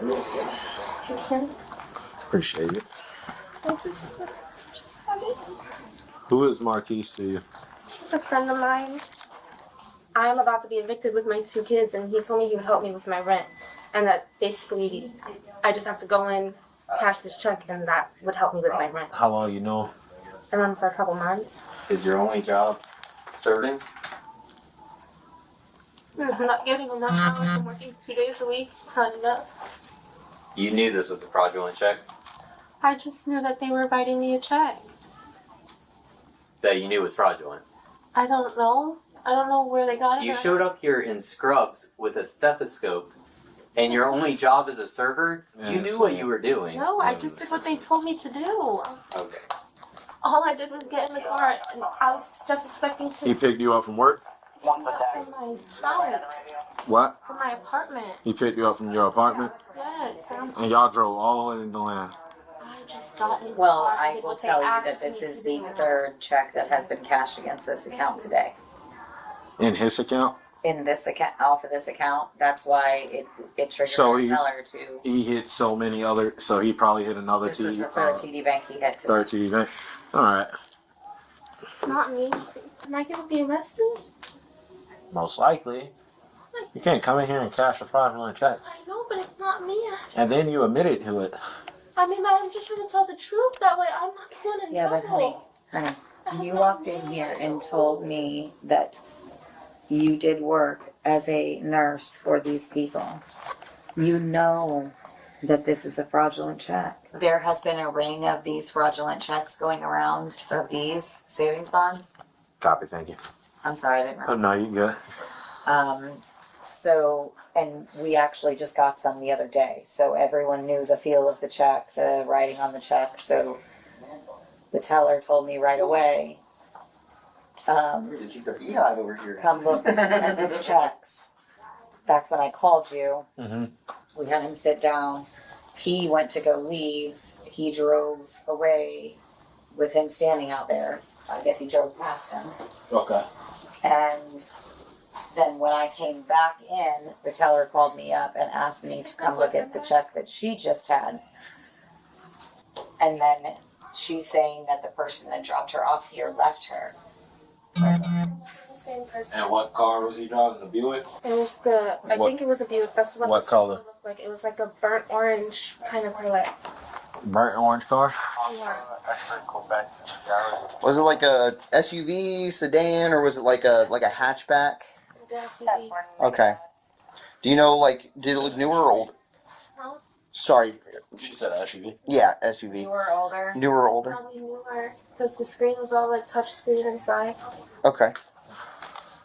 Okay. Appreciate it. Just have it. Who is Marquise to you? She's a friend of mine. I am about to be evicted with my 2 kids, and he told me he would help me with my rent. And that basically, I just have to go in, cash this check, and that would help me with my rent. How long you know? I run for a couple months. Is your only job serving? I'm not getting enough hours. I'm working 2 days a week. It's not enough. You knew this was a fraudulent check? I just knew that they were writing me a check. That you knew was fraudulent? I don't know. I don't know where they got it. You showed up here in scrubs with a stethoscope, and your only job as a server, you knew what you were doing. No, I just did what they told me to do. Okay. All I did was get in the car, and I was just expecting to... He picked you up from work? From my house. What? From my apartment. He picked you up from your apartment? Yes. And y'all drove all the way in the land? I just got in the Well, car. I did will what they tell you asked that this me is to the do. 3rd check that has been cashed against this account today. In his account? In this account, off of this account, that's why it triggered So the he- teller to. He hit so many other, so he probably hit another This was TD. the 3rd TD bank he had to. Third TD bank. Alright. It's not me. Am I going to be arrested? Most likely. You can't come in here and cash a fraudulent check. I know, but it's not me. And then you admitted to it. I mean, I'm just trying to tell the truth. That way I'm not going in Yeah, but trouble. honey, you walked in here and told me that you did work as a nurse for these people. You know that this is a fraudulent check. There has been a ring of these fraudulent checks going around of these savings bonds. Copy, thank you. I'm sorry, I didn't Oh, realize. no, you good. So, and we actually just got some the other day. So everyone knew the feel of the check, the writing on the check. So the teller told me right away, Did you go beehive over here? come look at these checks. That's when I called you. Mm-hmm. We had him sit down. He went to go leave. He drove away with him standing out there. I guess he drove past him. Okay. And then when I came back in, the teller called me up and asked me to come look at the check that she just had. And then she's saying that the person that dropped her off here left her. It's the same person. And what car was he driving? The Buick? It was the, I What- think it was a Buick. That's what what the color? symbol looked like. It was like a burnt orange kind of color. Burnt orange car? Was it like a SUV sedan or was it like a hatchback? Okay. Do you know did it look newer or old? No. Sorry. She said SUV. Yeah, SUV. You were older. Newer or older? Probably newer. Because the screen was all like touch screen inside. Okay.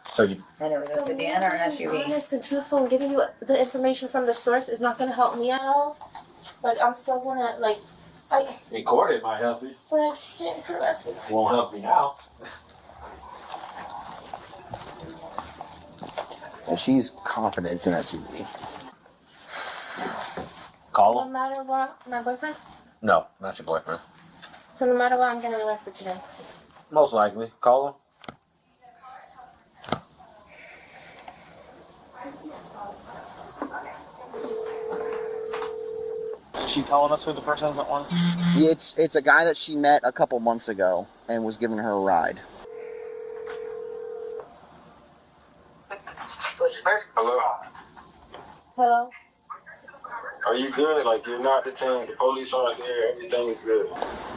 So you And it was a sedan or an Being SUV? honest and truthful and giving you the information from the source is not going to help me at all. But I'm still going to, recorded might help you. but I can't harass me. Won't help me now. And she's confident it's an SUV. Call No him? matter what, my boyfriend? No, not your boyfriend. So no matter what, I'm getting arrested today. Most likely. Call him. Is she telling us who the person is that won? Yeah, it's a guy that she met a couple months ago and was giving her a ride. Hello. Hello? Are you good? Like, you're not detained. The police aren't there. Everything is good.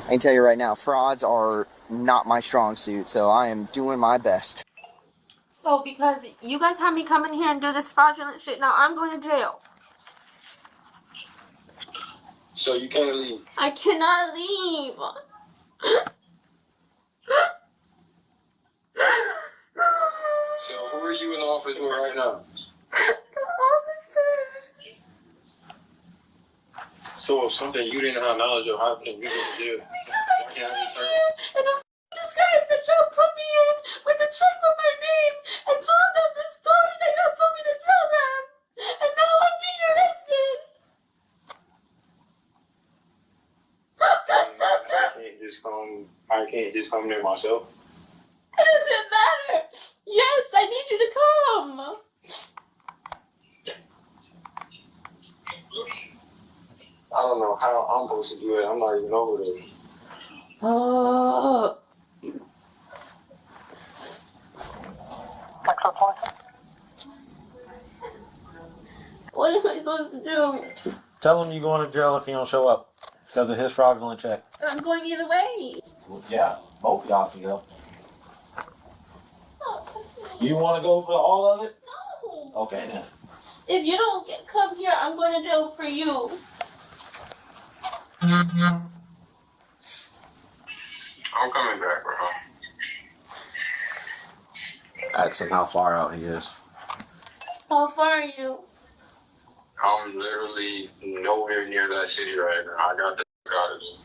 I can tell you right now, frauds are not my strong suit, so I am doing my best. So because you guys had me come in here and do this fraudulent shit, now I'm going to jail. So you can't leave. I cannot leave. So who are you in the office with right now? The officer. So if something you didn't have knowledge of happening, you didn't do. Because I came in here and the disguise that y'all put me in with a check with my name and told them the story that y'all told me to tell them. And now I'm being arrested. I can't just come there myself. It doesn't matter. Yes, I need you to come. I don't know how I'm supposed to do it. I'm not even over there. Oh. What am I supposed to do? Tell him you're going to jail if he don't show up because of his fraudulent check. I'm going either way. Yeah, both of y'all can go. You want to go for all of it? No. Okay then. If you don't come here, I'm going to jail for you. I'm coming back, bro. Ask him how far out he is. How far are you? I'm literally nowhere near that city right now. I got the out of it.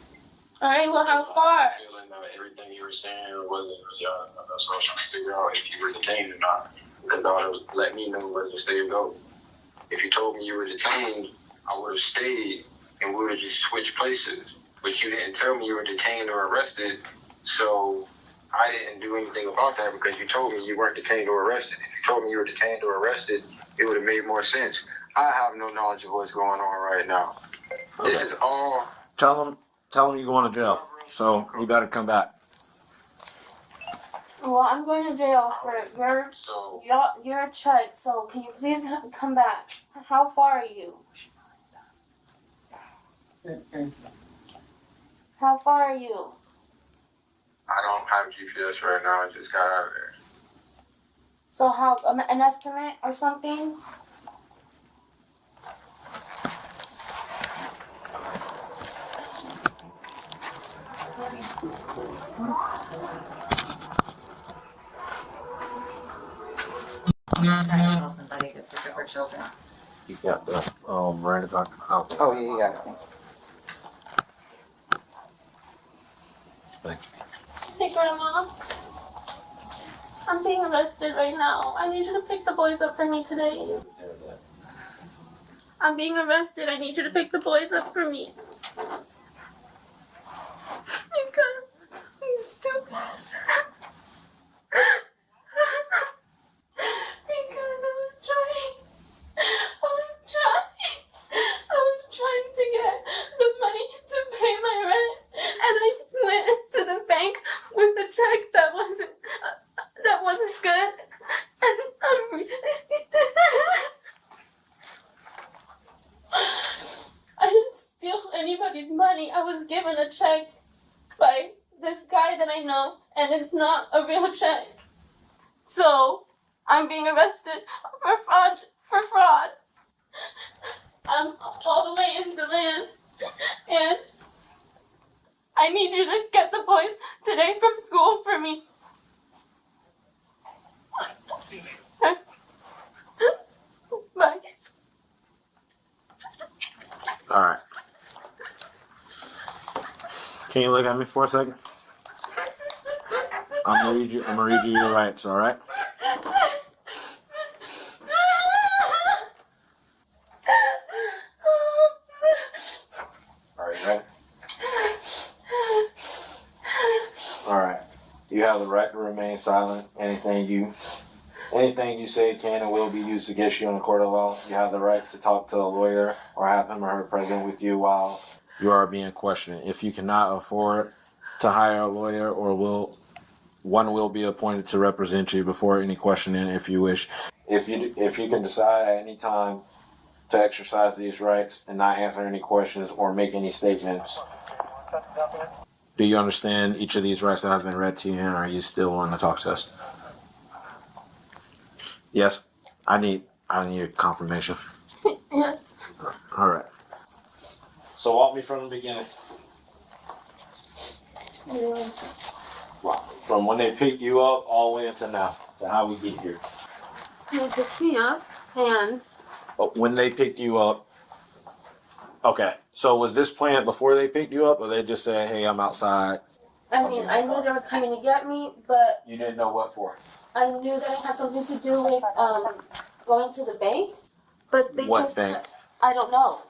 Alright, well, how far? Feeling that everything you were saying wasn't really that's what I was trying to figure out if you were detained or not. Because that would let me know where to stay or go. If you told me you were detained, I would have stayed and we would have just switched places. But you didn't tell me you were detained or arrested, so I didn't do anything about that because you told me you weren't detained or arrested. If you told me you were detained or arrested, it would have made more sense. I have no knowledge of what's going on right now. Okay. This is all. Tell him you're going to jail. So you better come back. Well, I'm going to jail for your check, so can you please come back? How far are you? How far are you? I don't have GPS right now. I just got out of there. So how, an estimate or something? I'm trying to tell somebody to pick up her children. You got the Miranda doctor. Oh, Oh yeah. thanks. Hey, Grandma. I'm being arrested right now. I need you to pick the boys up for me today. I'm being arrested. I need you to pick the boys up for me. Because I'm stupid. Because I was trying to get the money to pay my rent, and I went to the bank with a check that wasn't good, and I didn't steal anybody's money. I was given a check by this guy that I know, and it's not a real check. So I'm being arrested for fraud. I'm all the way in DeLand, and I need you to get the boys today from school for me. Bye. All right. Can you look at me for a second? I'm gonna read you your rights. All right. All right, ready? All right. You have the right to remain silent. Anything you say can and will be used against you in a court of law. You have the right to talk to a lawyer or have him or her present with you while you are being questioned. If you cannot afford to hire a lawyer, one will be appointed to represent you before any questioning if you wish. If you can decide at any time to exercise these rights and not answer any questions or make any statements. Do you understand each of these rights that have been read to you, and are you still willing to talk to us? Yes, I need a confirmation. Yes. All right. So walk me from the beginning. From when they picked you up all the way until now, to how we get here. They picked me up, and When they picked you up. Okay. So was this planned before they picked you up, or they just said, "Hey, I'm outside"? I mean, I knew they were coming to get me, but You didn't know what for. I knew that it had something to do with going to the bank. But they What just bank? I don't know.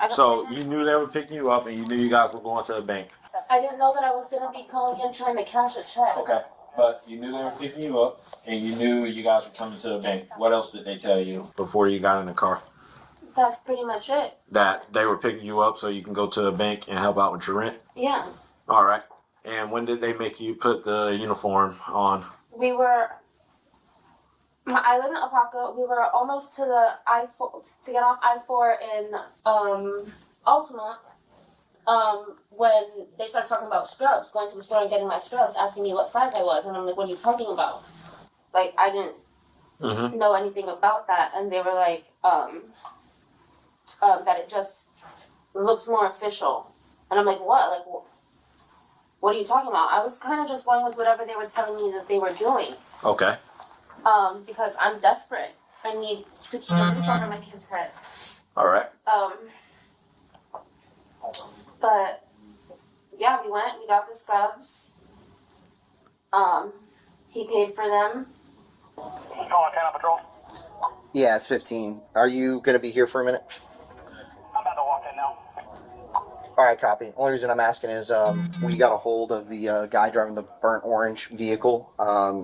So you knew they were picking you up, and you knew you guys were going to the bank. I didn't know that I was gonna be going in trying to cash a check. Okay. But you knew they were picking you up, and you knew you guys were coming to the bank. What else did they tell you before you got in the car? That's pretty much it. That they were picking you up so you can go to the bank and help out with your rent? Yeah. All right. And when did they make you put the uniform on? We were. I live in Apopka. We were almost to the I-4 to get off I-4 in Altamont. When they started talking about scrubs, going to the store and getting my scrubs, asking me what size I was, and I'm like, "What are you talking about?" Like I didn't know anything about that, and they were like, that it just looks more official, and I'm like, "What? Like, what are you talking about?" I was kind of just going with whatever they were telling me that they were doing. Okay. Because I'm desperate. I need to keep a roof over my kid's head. All right. But yeah, we went. We got the scrubs. He paid for them. Calling Town Patrol. Yeah, it's 15. Are you gonna be here for a minute? I'm about to walk in now. All right, copy. Only reason I'm asking is we got a hold of the guy driving the burnt orange vehicle.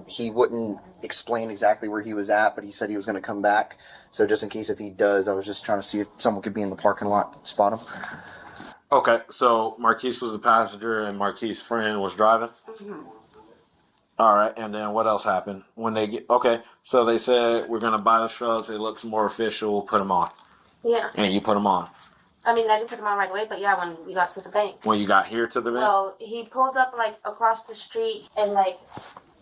He wouldn't explain exactly where he was at, but he said he was going to come back. So just in case if he does, I was just trying to see if someone could be in the parking lot and spot him. Okay, so Marquise was the passenger and Marquise's friend was driving? All right, and then what else happened? When they get, okay, so they said, we're going to buy the shrubs, it looks more official, we'll put them on. Yeah. And you put them on. I mean, I didn't put them on right away, but yeah, when we got to the bank. When you got here to the bank? Well, he pulled up like across the street and like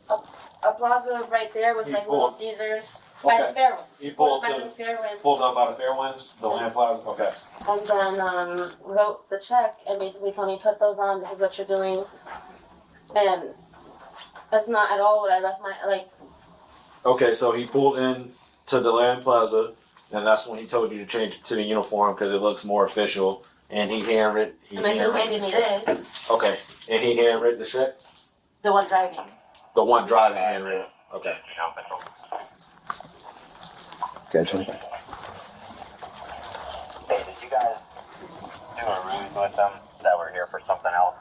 a plaza right there with He like pulled- Little Caesars by the Okay. Fairway. He pulled by to- the Fairway. Pulled up by the Fairwinds, the Land Plaza? Okay. And then wrote the check and basically told me, put those on, this is what you're doing. And that's not at all what I left my, like, Okay, so he pulled in to the Land Plaza, and that's when he told you to change it to the uniform because it looks more official. And he handwritten. and then he handed me this, Okay, and he handwritten the check. the one driving. The one driving handwritten. Okay. Gotcha. Hey, did you guys do a ruse with them that were here for something else?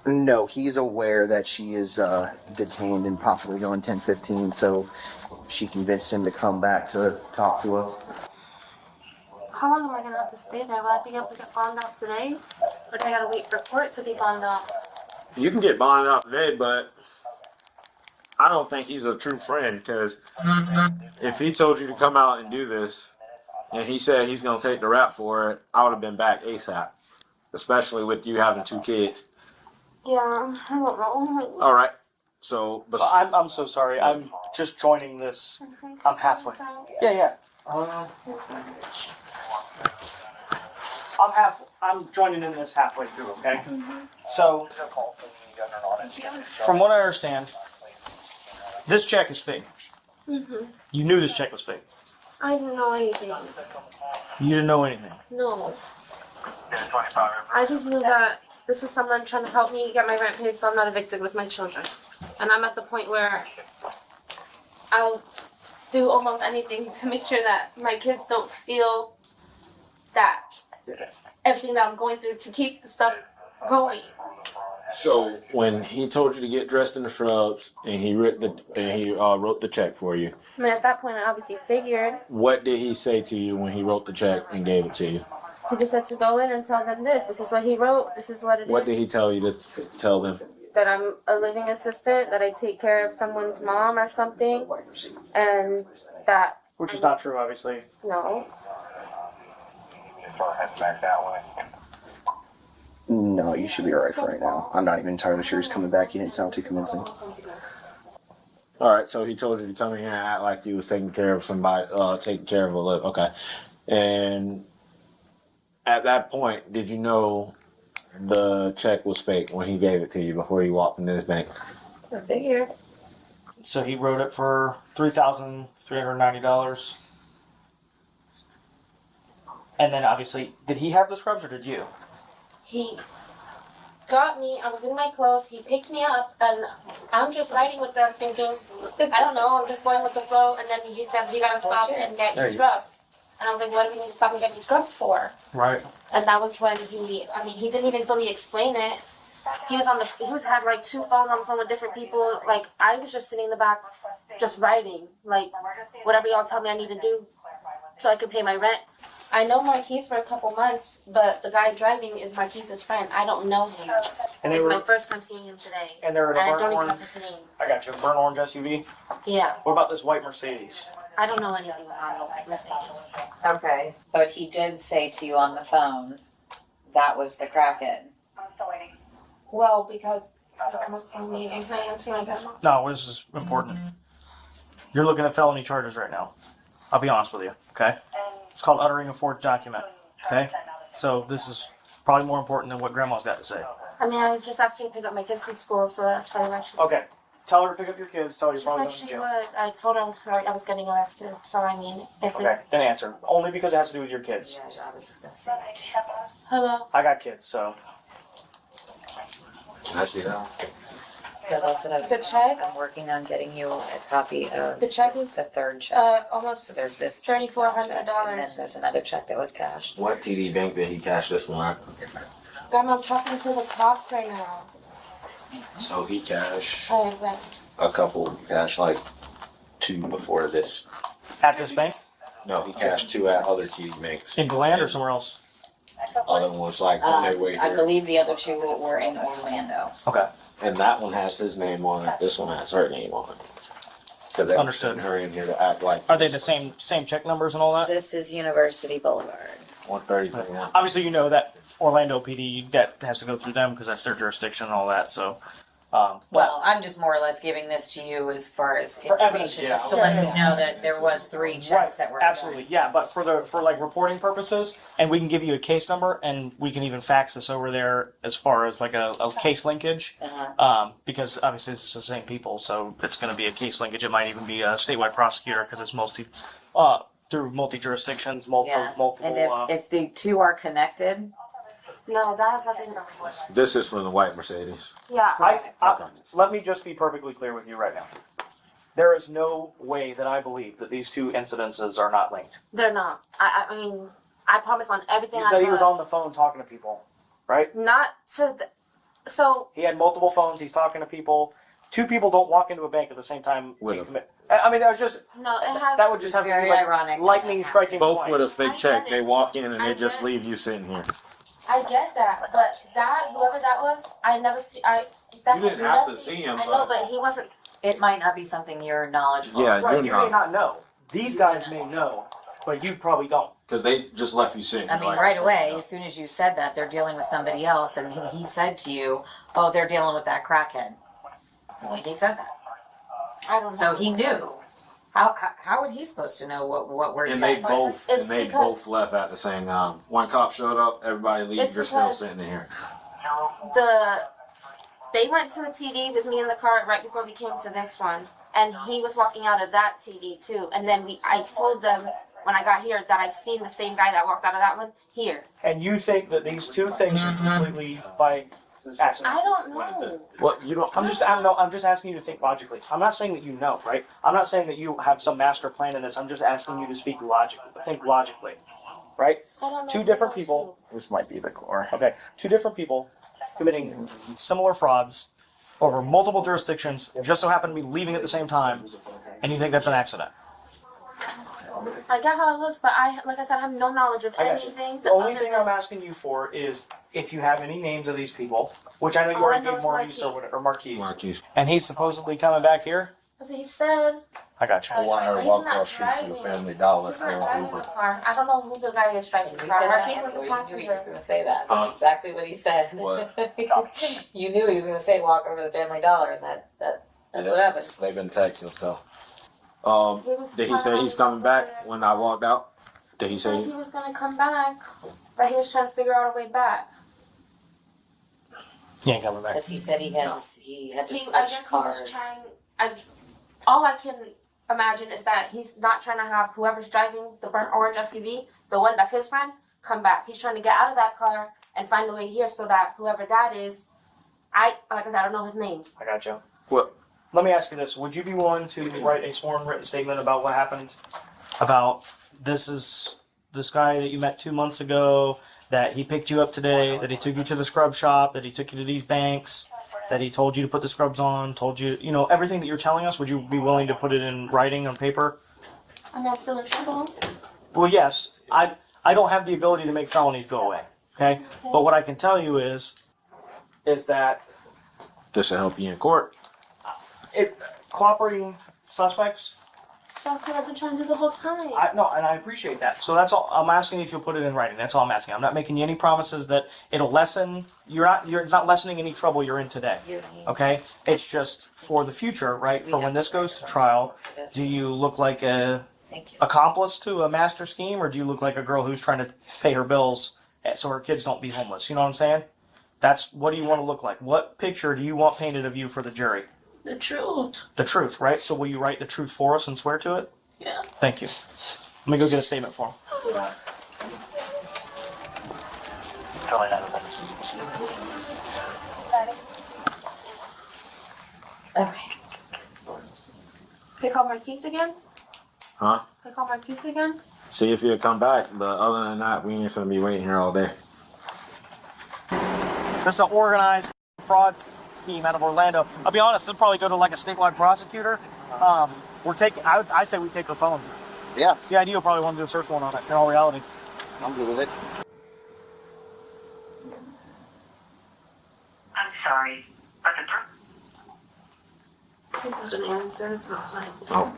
No, he's aware that she is detained and possibly going 10-15, so she convinced him to come back to talk to us. How long am I gonna have to stay there? Will I be able to get bonded out today? Or do I gotta wait for court to be bonded out? You can get bonded out today, but I don't think he's a true friend because if he told you to come out and do this and he said he's going to take the rap for it, I would have been back ASAP, especially with you having 2 kids. Yeah, I don't know. All right. So, but I'm so sorry. I'm just joining this. I'm halfway. Yeah. I'm joining in this halfway through, okay? So, from what I understand, this check is fake. You knew this check was fake. I didn't know anything. You didn't know anything. No. I just knew that this was someone trying to help me get my rent paid so I'm not evicted with my children. And I'm at the point where I'll do almost anything to make sure that my kids don't feel that everything that I'm going through to keep the stuff going. so when he told you to get dressed in the shrubs and he wrote the check for you, I mean, at that point, I obviously figured. what did he say to you when he wrote the check and gave it to you? He just had to go in and tell them this. This is what he wrote. This is what it is. What did he tell you to tell them? That I'm a living assistant, that I take care of someone's mom or something, and that, Which is not true, obviously. no. No, you should be alright for right now. I'm not even entirely sure he's coming back. He didn't sound too convincing. All right, so he told you to come in here and act like you was taking care of somebody, taking care of a live. Okay, and at that point, did you know the check was fake when he gave it to you before you walked into his bank? I figured. So he wrote it for $3,390. And then obviously, did he have the scrubs or did you? He got me, I was in my clothes, he picked me up, and I'm just riding with them thinking, I don't know, I'm just going with the flow, and then he said, you gotta stop and get your scrubs. And I was like, what do we need to stop and get these scrubs for? Right. And that was when he didn't even fully explain it. He had like 2 phones on the phone with different people. Like, I was just sitting in the back, just writing. Like, whatever y'all tell me I need to do so I could pay my rent. I know Marquise for a couple months, but the guy driving is Marquise's friend. I don't know him. And they It's my were, first time seeing him today. and they're in And a I burnt don't even have orange. his name. I got you. Burnt orange SUV. Yeah, What about this white Mercedes? I don't know anything about Mercedes. Okay, but he did say to you on the phone that was the crackhead. Well, because I was calling me and can I answer my grandma? No, this is important. You're looking at felony charges right now. I'll be honest with you, okay? It's called uttering a forged document, okay? So this is probably more important than what Grandma's got to say. I mean, I just asked her to pick up my kids from school, so that's probably why she's. Okay, tell her to pick up your kids. Tell her you're She probably said going to she jail. would. I told her I was getting arrested. So I mean, if Okay, it. then answer. Only because it has to do with your kids. Yeah, I was gonna say that too. Hello. I got kids, so Can I see that? So that's what I was. The check? I'm working on getting you a copy of The check was the third check. So almost there's this check, $3,400. and then there's another check that was cashed. What TD Bank did he cash this one? Grandma, I'm talking to the cops right now. So he cashed Alright, right. a couple, cash like 2 before this. at this bank No, he cashed 2 at other TD Banks. in Deland or somewhere else. Other one was like on their way I here. believe the other two were in Orlando. Okay, And that one has his name on it. This one has her name on it. Because they were Understood. sending her in here to act like. are they the same check numbers and all that? This is University Boulevard. 130. Obviously, you know that Orlando PD that has to go through them because that's their jurisdiction and all that. So, Well, I'm just more or less giving this to you as far as For evidence, information, yeah. just to let you know that there was 3 checks that were done. absolutely, yeah. But for like reporting purposes, and we can give you a case number, and we can even fax this over there as far as like a case linkage, because obviously it's the same people, so it's going to be a case linkage. It might even be a statewide prosecutor because it's through multi jurisdictions, Yeah, multiple. and if the 2 are connected, No, that has nothing to do with it. This is from the white Mercedes. Yeah. Let me just be perfectly clear with you right now. There is no way that I believe that these 2 incidences are not linked. They're not. I mean, I promise on everything You I said he was love. on the phone talking to people, right? Not to the. So, He had multiple phones. He's talking to people. 2 people don't walk into a bank at the same time. Would and have. commit. I mean, that was just no, it has. that would just have to very be like ironic that lightning that striking Both twice. with a fake I check. get They it. walk in and I they just get it. leave you sitting here. I get that, but whoever that was, I never see. That You didn't had have to nothing- see him, I know, but- but he wasn't. it might not be something you're knowledgeable Yeah, of. Right, you're you may not. not know. These guys may know, but you probably don't. Because they just left you sitting. I mean, like, right sitting away, up. as soon as you said that, they're dealing with somebody else, and he said to you, oh, they're dealing with that crackhead. Well, he said that. I don't know. So he knew. How would he supposed to know what we're And they dealing with? both It's and they because- both left at the same time. One cop showed up, everybody leaves, It's you're still because- sitting in here. They went to a TD with me in the car right before we came to this one, and he was walking out of that TD too. And then I told them when I got here that I seen the same guy that walked out of that one here. And you think that these 2 things are completely by accident? I don't know. Well, you don't. I'm just asking you to think logically. I'm not saying that you know, right? I'm not saying that you have some master plan in this. I'm just asking you to speak logically. Think logically, right? I don't know. 2 different people. This might be the core. Okay, 2 different people committing similar frauds over multiple jurisdictions, just so happen to be leaving at the same time, and you think that's an accident. I get how it looks, but like I said, I have no knowledge of I got you. anything. The only thing I'm asking you for is if you have any names of these people, which I know you All I already know gave is Maurice Marquise. or Marquise. Marquise. And he's supposedly coming back here? So he said. I got you. I want her to He's walk not across the street to the driving. Family Dollar He's for not an driving the Uber. car. I don't know who the guy is driving the You car. couldn't Marquise have- was a you knew he passenger. was going to say that. That's exactly what he said. What? You knew he was going to say walk over to the Family Dollar, and that's what happened. They've been texting, so. Did he say planning he's on coming back going when I walked out? Did he He said say? he was gonna come back, but he was trying to figure out a way back. He ain't coming back. Because he said he had to I switch guess cars. he was trying. All I can imagine is that he's not trying to have whoever's driving the burnt orange SUV, the one that's his friend, come back. He's trying to get out of that car and find a way here so that whoever that is, like I said, I don't know his name. I got you. What? Let me ask you this. Would you be willing to write a sworn written statement about what happened? About this guy that you met 2 months ago, that he picked you up today, that he took you to the scrub shop, that he took you to these banks, that he told you to put the scrubs on, told you, everything that you're telling us, would you be willing to put it in writing on paper? I mean, I'm still in trouble. Well, yes, I don't have the ability to make felonies go away. Okay, but what I can tell you is that This will help you in court. cooperating suspects. That's what I've been trying to do the whole time. No, and I appreciate that. So that's all I'm asking. If you'll put it in writing, that's all I'm asking. I'm not making you any promises that it'll lessen. You're not lessening any trouble you're in today. Okay, it's just for the future, right? For when this goes to trial, do you look like a Thank you. accomplice to a master scheme, or do you look like a girl who's trying to pay her bills so her kids don't be homeless? You know what I'm saying? That's what do you want to look like? What picture do you want painted of you for the jury? The truth. The truth, right? So will you write the truth for us and swear to it? Yeah. Thank you. Let me go get a statement for him. Okay. Can I call Marquise again? Huh? Can I call Marquise again? See if he'll come back, but other than that, we ain't gonna be waiting here all day. This is an organized fraud scheme out of Orlando. I'll be honest, it'll probably go to like a statewide prosecutor. We're taking. I say we take her phone. Yeah, CID will probably want to do a search warrant on it. In all reality, I'm good with it. I'm sorry, but the He doesn't answer. It's not like. Oh.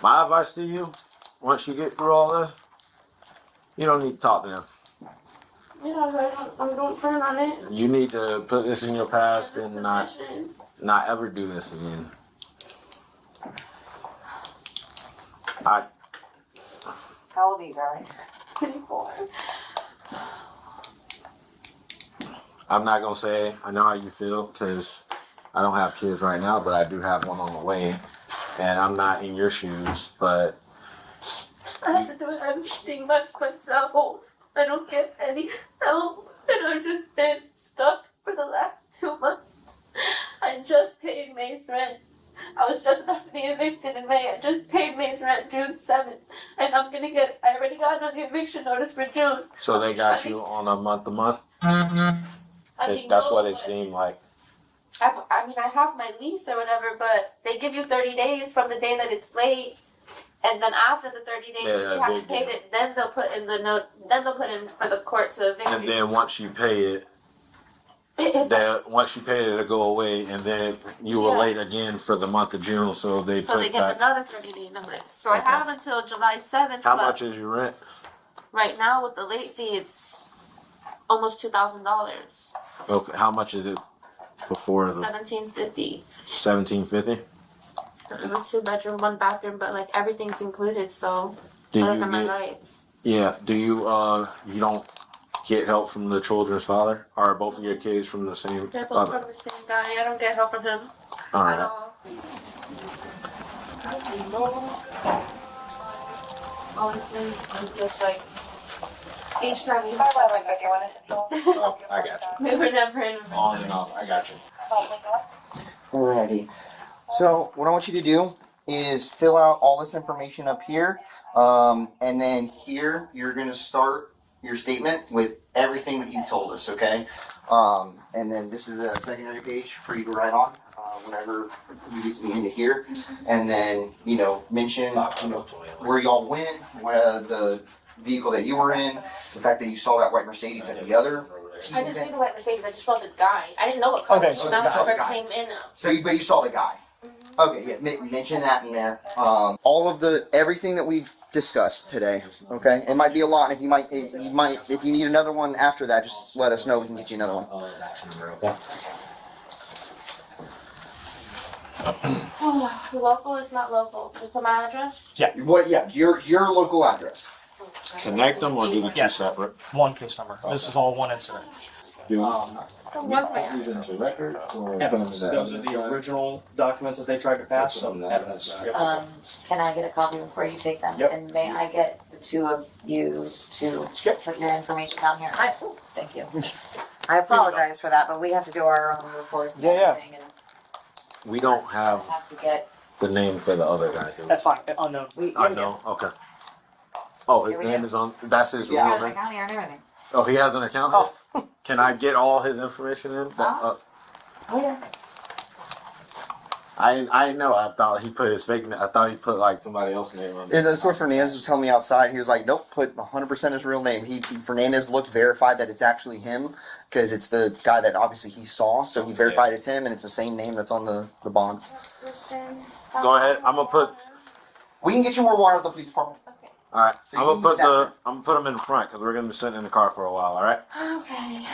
My advice to you, once you get through all this, you don't need to talk to them. Yeah, I don't plan on it. You need to put this in your past and not ever do this again. How old are you, darling? 24. I'm not gonna say I know how you feel because I don't have kids right now, but I do have one on the way, and I'm not in your shoes. But I have to do everything by myself. I don't get any help, and I've just been stuck for the last 2 months. I just paid May's rent. I was just about to be evicted in May. I just paid May's rent June 7th, and I already got an eviction notice for June. so they got you on a month-to-month. I mean, That's no, what it but- seemed like. I mean, I have my lease or whatever, but they give you 30 days from the day that it's late, and then after the 30 days, Yeah, you have they to pay do. it. Then they'll put in the note. Then they'll put in for the court to evict And you. then once you pay it, once you pay it, it'll go away, and then you were Yeah. late again for the month of June, so they So put they give back. another 30-day notice. So I Okay. have until July 7th. How but much is your rent? right now with the late fee, it's almost $2,000. Okay, how much is it before the $1,750. $1,750? I'm a 2-bedroom, 1 bathroom, but like everything's included. So Do other you than my get? lights. Yeah. Do you you don't get help from the children's father? Or are both of your kids from the same They're both father? from the same guy. I don't get help from him All at right. all. Honestly, I'm just like each time we Oh, I got you. we were never in. On and off. I got you. Alrighty. So what I want you to do is fill out all this information up here, and then here you're gonna start your statement with everything that you've told us. Okay. And then this is a secondary page for you to write on whenever you get to the end of here, and then mention where y'all went, where the vehicle that you were in, the fact that you saw that white Mercedes at the other team I didn't see event. the white Mercedes. I just saw the guy. I didn't know what color. Okay, So so that's you saw the what guy. came in. But you saw the guy. Okay, yeah, mention that in there. All of everything that we've discussed today. Okay, it might be a lot. If you need another one after that, just let us know. We can get you another one. Local is not local. Just put my address. What? Yeah, your local address. Connect them or do the two Yes. separate? one case number. This is all one incident. What's my address? Evidence. Those are the original documents that they tried to pass. So evidence. Yep. Can I get a copy before you take them? Yep. And may I get the two of you to put your information down here? Oops, thank you. I apologize for that, but we have to do our own reports and Yeah, yeah. everything, and We don't I have have to get. the name for the other guy. do we? That's fine. Unknown. I know. Okay. Oh, his Here we name go. is on. That's his He's real got an name. account here and everything. Oh, he has an account. Oh. Can I get all his information in? Oh, yeah. I know. I thought he put his fake. I thought he put like somebody else's name on it. And that's what Fernandez was telling me outside. He was like, nope, put 100% his real name. Fernandez looked, verified that it's actually him because it's the guy that obviously he saw. So he verified it's him and it's the same name that's on the bonds. Go ahead. I'm gonna put. We can get you more water at the police department. All right. So I'm you gonna put need that. I'm gonna put them in the front because we're gonna be sitting in the car for a while. All right. Okay.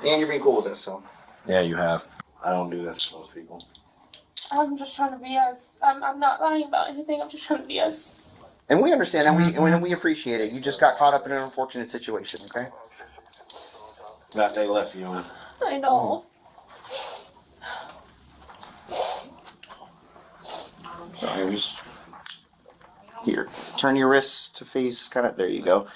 And you're being cool with this, so. Yeah, you have. I don't do this to most people. I'm just trying to be us. I'm not lying about anything. I'm just trying to be us. And we understand and we appreciate it. You just got caught up in an unfortunate situation, okay? That they left you in. I know. Here, turn your wrists to face kind of, there you go.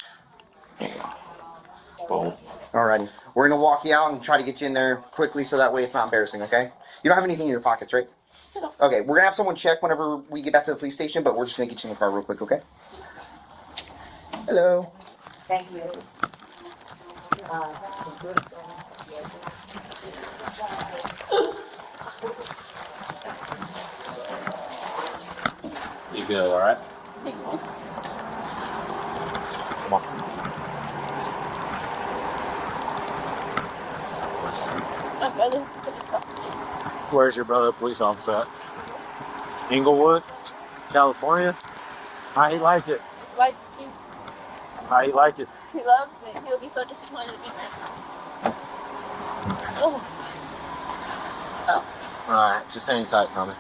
Boom. Alrighty. We're gonna walk you out and try to get you in there quickly so that way it's not embarrassing, okay? You don't have anything in your pockets, right? No. Okay, we're gonna have someone check whenever we get back to the police station, but we're just gonna get you in the car real quick, okay? Hello. Thank you. You good? All right. Come on. My brother. Where's your brother, police officer at? Inglewood, California. How he like it? His wife, she, How he like it? he loves it. He'll be so disappointed to be there. Oh. All right, just hang tight, Tommy.